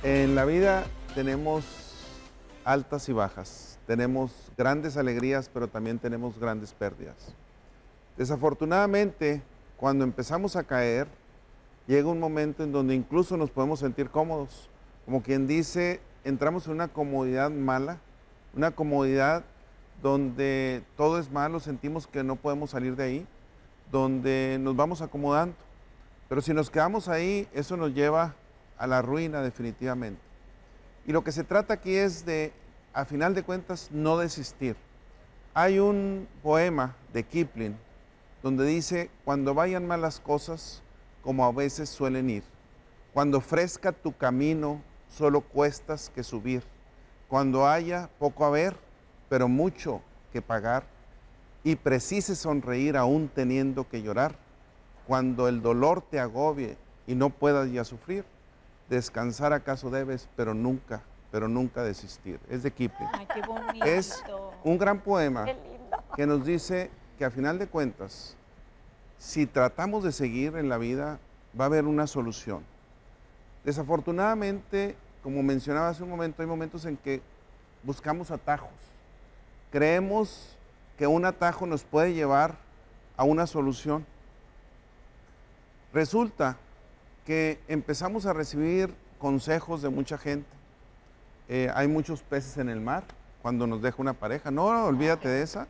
En la vida tenemos altas y bajas, tenemos grandes alegrías, pero también tenemos grandes pérdidas. Desafortunadamente, cuando empezamos a caer, llega un momento en donde incluso nos podemos sentir cómodos. Como quien dice, entramos en una comodidad mala, una comodidad donde todo es malo, sentimos que no podemos salir de ahí, donde nos vamos acomodando. Pero si nos quedamos ahí, eso nos lleva a la ruina definitivamente. Y lo que se trata aquí es de, a final de cuentas, no desistir. Hay un poema de Kipling donde dice, cuando vayan mal las cosas, como a veces suelen ir, cuando ofrezca tu camino, solo cuestas que subir, cuando haya poco haber, pero mucho que pagar, y precises sonreír aún teniendo que llorar, cuando el dolor te agobie y no puedas ya sufrir, descansar acaso debes, pero nunca desistir. Es de Kipling. Ay, qué bonito. Es un gran poema Qué lindo. que nos dice que a final de cuentas, si tratamos de seguir en la vida, va a haber una solución. Desafortunadamente, como mencionaba hace un momento, hay momentos en que buscamos atajos. Creemos que un atajo nos puede llevar a una solución. Resulta que empezamos a recibir consejos de mucha gente. Hay muchos peces en el mar cuando nos deja una pareja. No, olvídate de esa.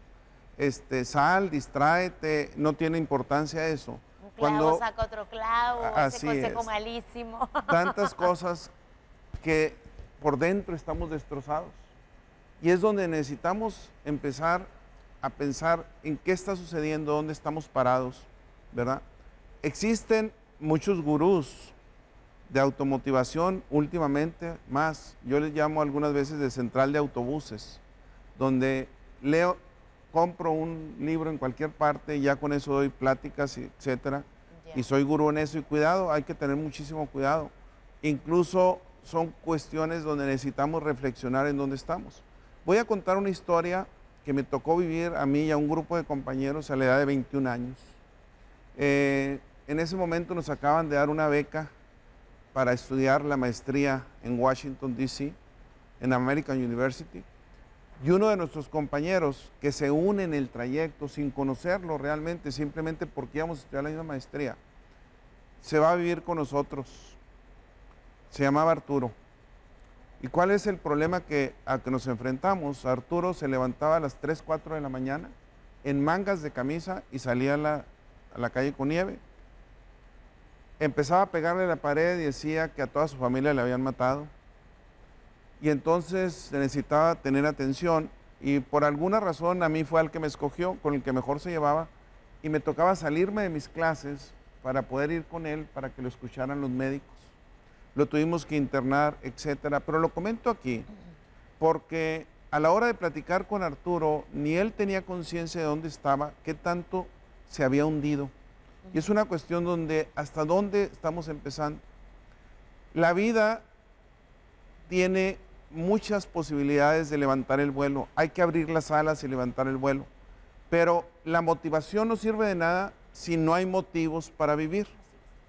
Sal, distráete, no tiene importancia eso. Un clavo saca otro clavo, Así ese consejo es. malísimo. Tantas cosas que por dentro estamos destrozados. Y es donde necesitamos empezar a pensar en qué está sucediendo, dónde estamos parados, ¿verdad? Existen muchos gurús de automotivación últimamente más. Yo les llamo algunas veces de central de autobuses, donde compro un libro en cualquier parte y ya con eso doy pláticas, etcétera. Y soy gurú en eso y cuidado, hay que tener muchísimo cuidado. Incluso son cuestiones donde necesitamos reflexionar en dónde estamos. Voy a contar una historia que me tocó vivir a mí y a un grupo de compañeros a la edad de 21 años. En ese momento nos acaban de dar una beca para estudiar la maestría en Washington, D.C., en American University. Y uno de nuestros compañeros que se une en el trayecto sin conocerlo realmente, simplemente porque íbamos a estudiar la misma maestría, se va a vivir con nosotros. Se llamaba Arturo. ¿Y cuál es el problema a que nos enfrentamos? Arturo se levantaba a las 3, 4 de la mañana en mangas de camisa y salía a la calle con nieve. Empezaba a pegarle a la pared y decía que a toda su familia le habían matado. Y entonces necesitaba tener atención y por alguna razón a mí fue al que me escogió, con el que mejor se llevaba, y me tocaba salirme de mis clases para poder ir con él para que lo escucharan los médicos. Lo tuvimos que internar, etcétera, pero lo comento aquí porque a la hora de platicar con Arturo, ni él tenía conciencia de dónde estaba, qué tanto se había hundido. Y es una cuestión donde hasta dónde estamos empezando. La vida tiene muchas posibilidades de levantar el vuelo. Hay que abrir las alas y levantar el vuelo. Pero la motivación no sirve de nada si no hay motivos para vivir.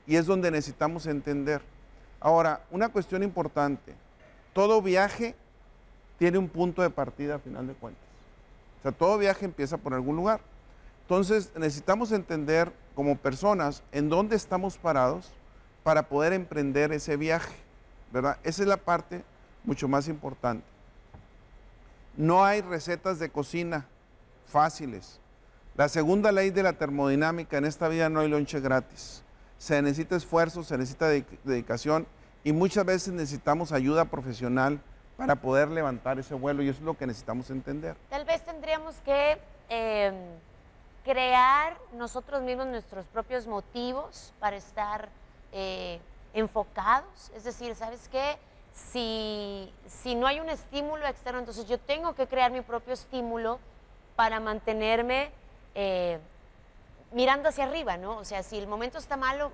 Y es donde necesitamos entender. Ahora, una cuestión importante. Todo viaje tiene un punto de partida a final de cuentas. O sea, todo viaje empieza por algún lugar. Entonces, necesitamos entender como personas en dónde estamos parados para poder emprender ese viaje, ¿verdad? Esa es la parte mucho más importante. No hay recetas de cocina fáciles. La segunda ley de la termodinámica, en esta vida no hay lonche gratis. Se necesita esfuerzo, se necesita dedicación y muchas veces necesitamos ayuda profesional para poder levantar ese vuelo y eso es lo que necesitamos entender. Tal vez tendríamos que crear nosotros mismos nuestros propios motivos para estar enfocados. Es decir, ¿sabes qué? Si no hay un estímulo externo, entonces yo tengo que crear mi propio estímulo para mantenerme mirando hacia arriba, ¿no? O sea, si el momento está malo,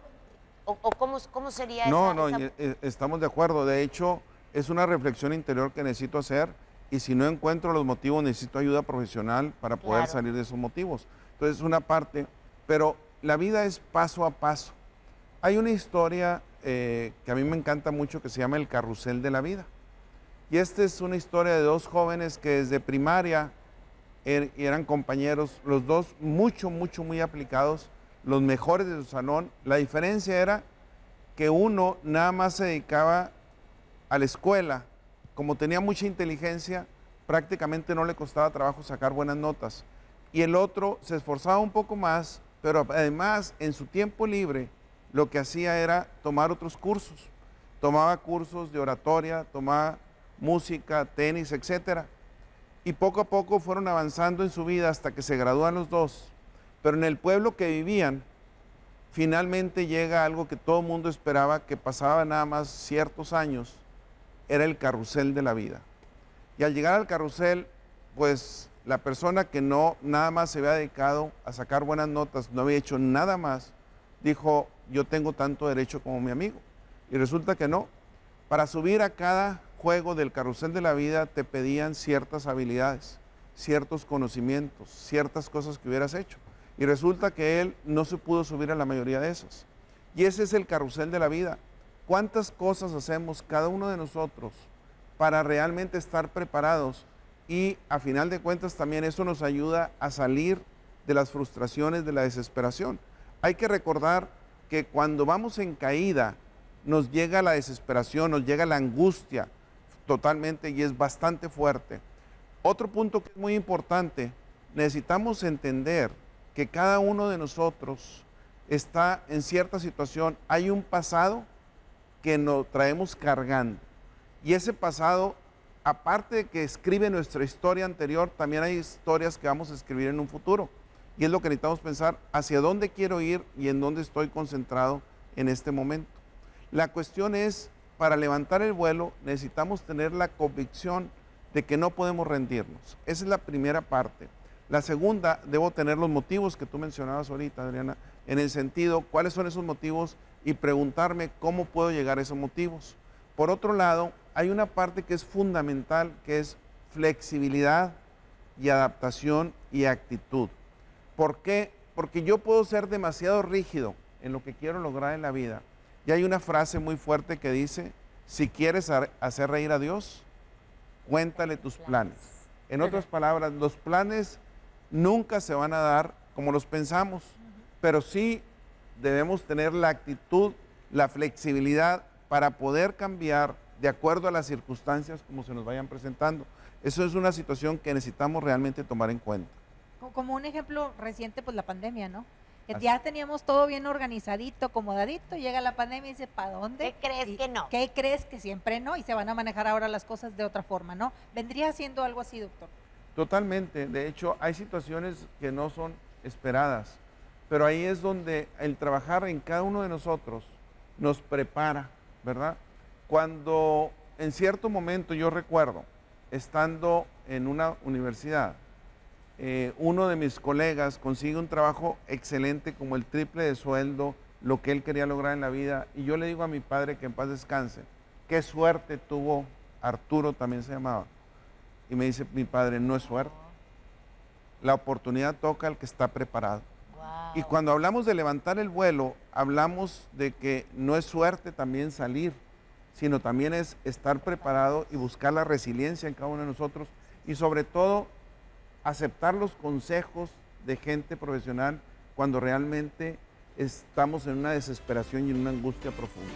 o ¿cómo sería No, esa... estamos de acuerdo. De hecho, es una reflexión interior que necesito hacer y si no encuentro los motivos, necesito ayuda profesional para poder salir de esos motivos. Entonces, es una parte, pero la vida es paso a paso. Hay una historia que a mí me encanta mucho, que se llama El Carrusel de la Vida. Y esta es una historia de dos jóvenes que desde primaria eran compañeros, los dos muy aplicados, los mejores de su salón. La diferencia era que uno nada más se dedicaba a la escuela. Como tenía mucha inteligencia, prácticamente no le costaba trabajo sacar buenas notas. Y el otro se esforzaba un poco más, pero además en su tiempo libre lo que hacía era tomar otros cursos. Tomaba cursos de oratoria, tomaba música, tenis, etcétera. Y poco a poco fueron avanzando en su vida hasta que se gradúan los dos. Pero en el pueblo que vivían, finalmente llega algo que todo el mundo esperaba, que pasaba nada más ciertos años, era el carrusel de la vida. Y al llegar al carrusel, pues la persona que no nada más se había dedicado a sacar buenas notas, no había hecho nada más, dijo, yo tengo tanto derecho como mi amigo. Y resulta que no. Para subir a cada juego del carrusel de la vida te pedían ciertas habilidades, ciertos conocimientos, ciertas cosas que hubieras hecho. Y resulta que él no se pudo subir a la mayoría de esas. Y ese es el carrusel de la vida. ¿Cuántas cosas hacemos cada uno de nosotros para realmente estar preparados? Y a final de cuentas también eso nos ayuda a salir de las frustraciones, de la desesperación. Hay que recordar que cuando vamos en caída nos llega la desesperación, nos llega la angustia totalmente y es bastante fuerte. Otro punto que es muy importante, necesitamos entender que cada uno de nosotros está en cierta situación. Hay un pasado que nos traemos cargando. Y ese pasado, aparte de que escribe nuestra historia anterior, también hay historias que vamos a escribir en un futuro. Y es lo que necesitamos pensar, hacia dónde quiero ir y en dónde estoy concentrado en este momento. La cuestión es, para levantar el vuelo, necesitamos tener la convicción de que no podemos rendirnos. Esa es la primera parte. La segunda, debo tener los motivos que tú mencionabas ahorita, Adriana, en el sentido, ¿cuáles son esos motivos? Y preguntarme cómo puedo llegar a esos motivos. Por otro lado, hay una parte que es fundamental, que es flexibilidad y adaptación y actitud. ¿Por qué? Porque yo puedo ser demasiado rígido en lo que quiero lograr en la vida. Y hay una frase muy fuerte que dice, si quieres hacer reír a Dios, cuéntale tus planes. En otras palabras, los planes nunca se van a dar como los pensamos, pero sí debemos tener la actitud, la flexibilidad para poder cambiar de acuerdo a las circunstancias como se nos vayan presentando. Eso es una situación que necesitamos realmente tomar en cuenta. Como un ejemplo reciente, pues la pandemia, ¿no? Que ya teníamos todo bien organizadito, acomodadito, llega la pandemia y dice, ¿para dónde? ¿Qué crees que no? ¿Qué crees que siempre no? Y se van a manejar ahora las cosas de otra forma, ¿no? ¿Vendría siendo algo así, doctor? Totalmente. De hecho, hay situaciones que no son esperadas, pero ahí es donde el trabajar en cada uno de nosotros nos prepara, ¿verdad? Cuando en cierto momento yo recuerdo, estando en una universidad, uno de mis colegas consigue un trabajo excelente, como el triple de sueldo, lo que él quería lograr en la vida, y yo le digo a mi padre, que en paz descanse, qué suerte tuvo Arturo, también se llamaba, y me dice mi padre, no es suerte, la oportunidad toca al que está preparado. Wow. Y cuando hablamos de levantar el vuelo, hablamos de que no es suerte también salir, sino también es estar preparado y buscar la resiliencia en cada uno de nosotros, y sobre todo aceptar los consejos de gente profesional cuando realmente estamos en una desesperación y en una angustia profunda.